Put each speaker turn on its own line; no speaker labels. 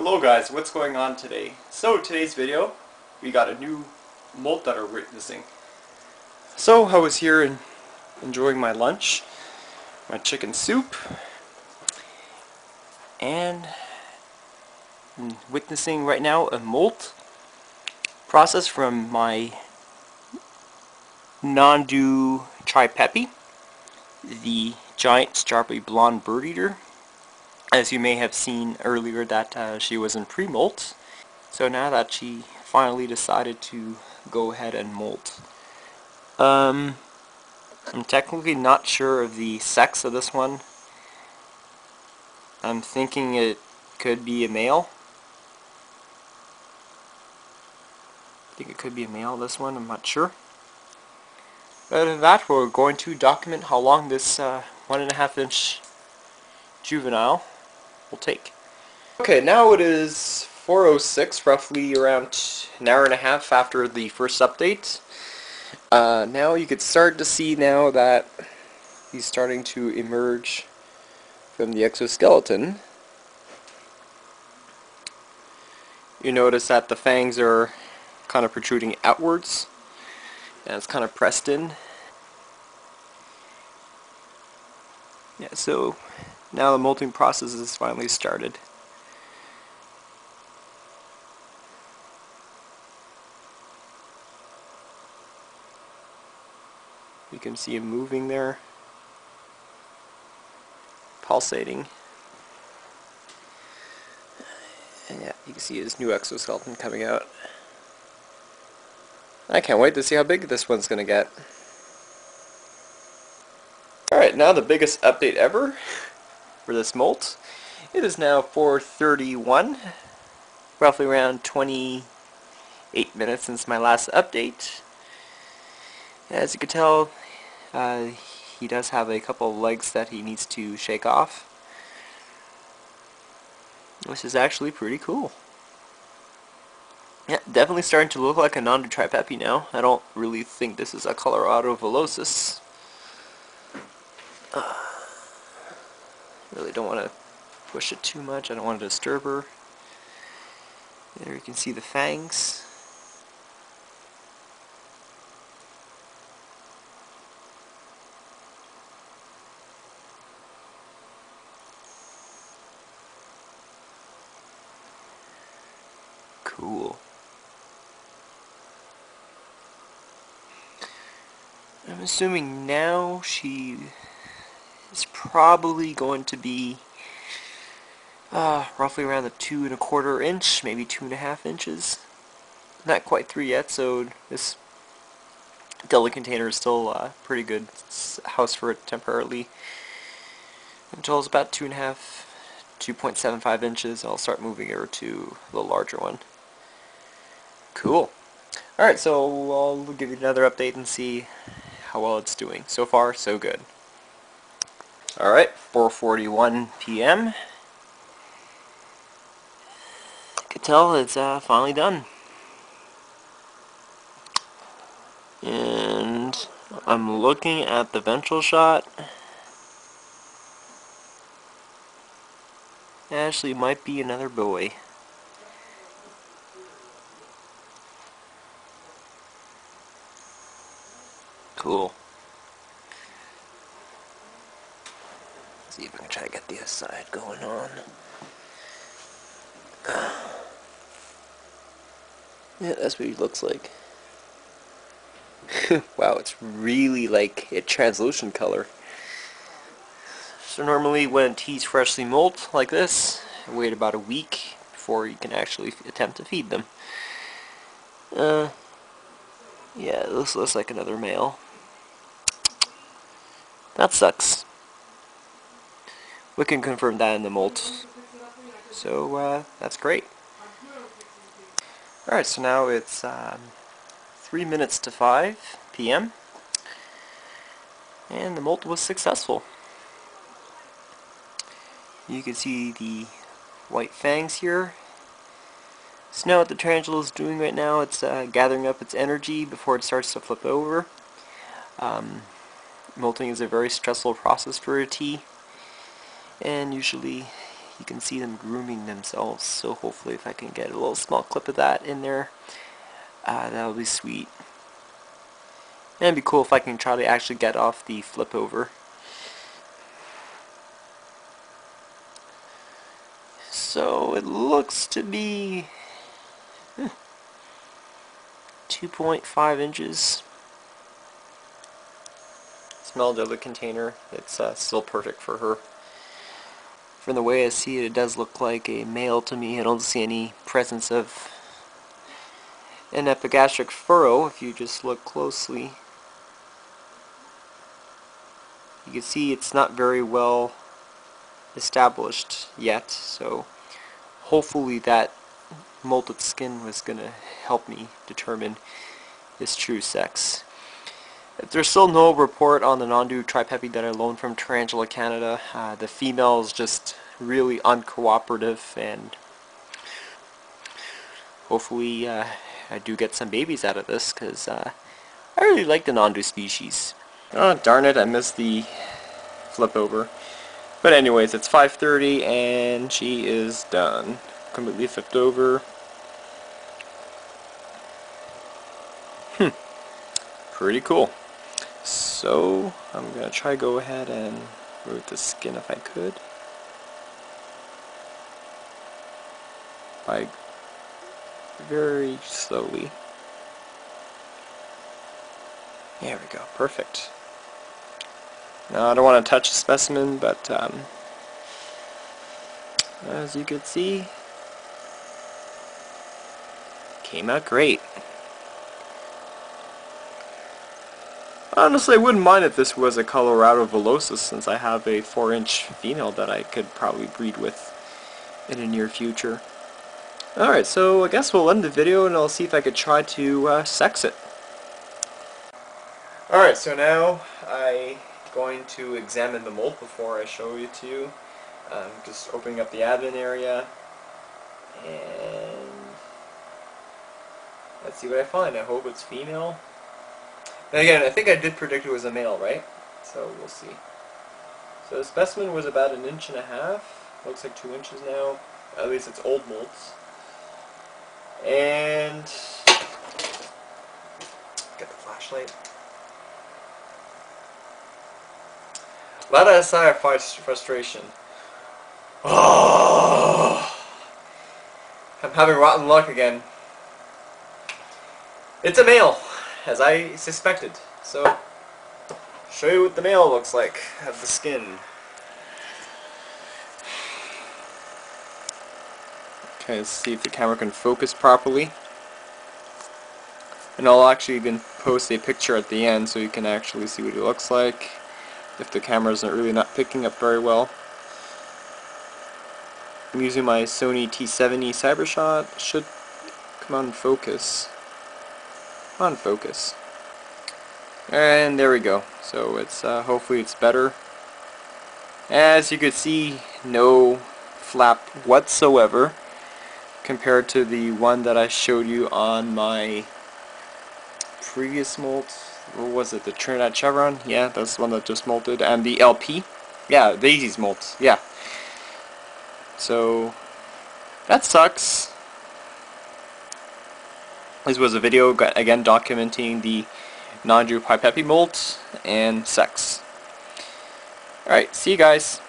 Hello guys, what's going on today? So today's video, we got a new molt that we're witnessing. So I was here and enjoying my lunch, my chicken soup, and I'm witnessing right now a molt process from my Nhandu tripepii, the giant strawberry blonde bird eater. As you may have seen earlier that she was in pre-molt. So now that she finally decided to go ahead and molt. I'm technically not sure of the sex of this one. I'm thinking it could be a male. I think it could be a male, this one, I'm not sure. But other than that, we're going to document how long this 1.5 inch juvenile will take. Okay, now it is 4:06, roughly around an hour and a half after the first update. Now you could start to see now that he's starting to emerge from the exoskeleton. You notice that the fangs are kind of protruding outwards, and it's kind of pressed in. Yeah, so now the molting process is finally started. You can see him moving there, pulsating. And yeah, you can see his new exoskeleton coming out. I can't wait to see how big this one's going to get. Alright, now the biggest update ever for this molt. It is now 4:31, roughly around 28 minutes since my last update. As you can tell, he does have a couple of legs that he needs to shake off, which is actually pretty cool. Yeah, definitely starting to look like a Nhandu tripepii now. I don't really think this is a Colorado velocis. Really don't want to push it too much. I don't want to disturb her. There you can see the fangs. Cool. I'm assuming now she is probably going to be roughly around the 2.25 inch, maybe 2.5 inches. Not quite 3 yet, so this deli container is still a pretty good house for it temporarily. Until it's about 2.75 inches, I'll start moving her to the larger one. Cool. Alright, so I'll give you another update and see how well it's doing. So far, so good. Alright, 4:41 p.m. You can tell it's finally done. And I'm looking at the ventral shot. Actually, might be another boy. Cool. Let's see if I can try to get the other side going on. Yeah, that's what he looks like. Wow, it's really like a translucent color. So normally when teas freshly molt like this, wait about a week before you can actually attempt to feed them. Yeah, this looks like another male. That sucks. We can confirm that in the molt. So that's great. Alright, so now it's 3 minutes to 5 p.m. and the molt was successful. You can see the white fangs here. So now what the tarantula is doing right now, it's gathering up its energy before it starts to flip over. Molting is a very stressful process for a tea, and usually you can see them grooming themselves. So hopefully if I can get a little small clip of that in there, that'll be sweet. And it'd be cool if I can try to actually get off the flip over. So it looks to be 2.5 inches. Smelled out of the container. It's still perfect for her. From the way I see it, it does look like a male to me. I don't see any presence of an epigastric furrow if you just look closely. You can see it's not very well established yet, so hopefully that molted skin was going to help me determine his true sex. If there's still no report on the Nhandu tripepii that I loaned from Tarantula Canada, the female is just really uncooperative, and hopefully I do get some babies out of this, because I really like the Nhandu species. Oh darn it, I missed the flip over. But anyways, it's 5:30 and she is done. Completely flipped over. Pretty cool. So I'm gonna try to go ahead and remove the skin if I could. Like very slowly. There we go, perfect. Now I don't want to touch the specimen, but as you can see, came out great. Honestly, I wouldn't mind if this was a Colorado Velocis, since I have a 4-inch female that I could probably breed with in the near future. Alright, so I guess we'll end the video and I'll see if I could try to sex it. Alright, so now I'm going to examine the molt before I show it to you. Just opening up the abdomen area, and let's see what I find. I hope it's female. And again, I think I did predict it was a male, right? So we'll see. So the specimen was about 1.5 inches. Looks like 2 inches now. At least it's old molts. And get the flashlight. Let us sigh of frustration. Oh, I'm having rotten luck again. It's a male, as I suspected. So, show you what the male looks like of the skin. Okay, let's see if the camera can focus properly. And I'll actually even post a picture at the end so you can actually see what he looks like, if the camera's really not picking up very well. I'm using my Sony T70 CyberShot. Should come on focus. On focus. And there we go. So it's hopefully it's better. As you can see, no flap whatsoever compared to the one that I showed you on my previous molt. What was it? The Trinidad Chevron? Yeah, that's the one that just molted. And the LP? Yeah, Daisy's molt. Yeah. So that sucks. This was a video again documenting the Nhandu tripepii molt and sex. Alright, see you guys.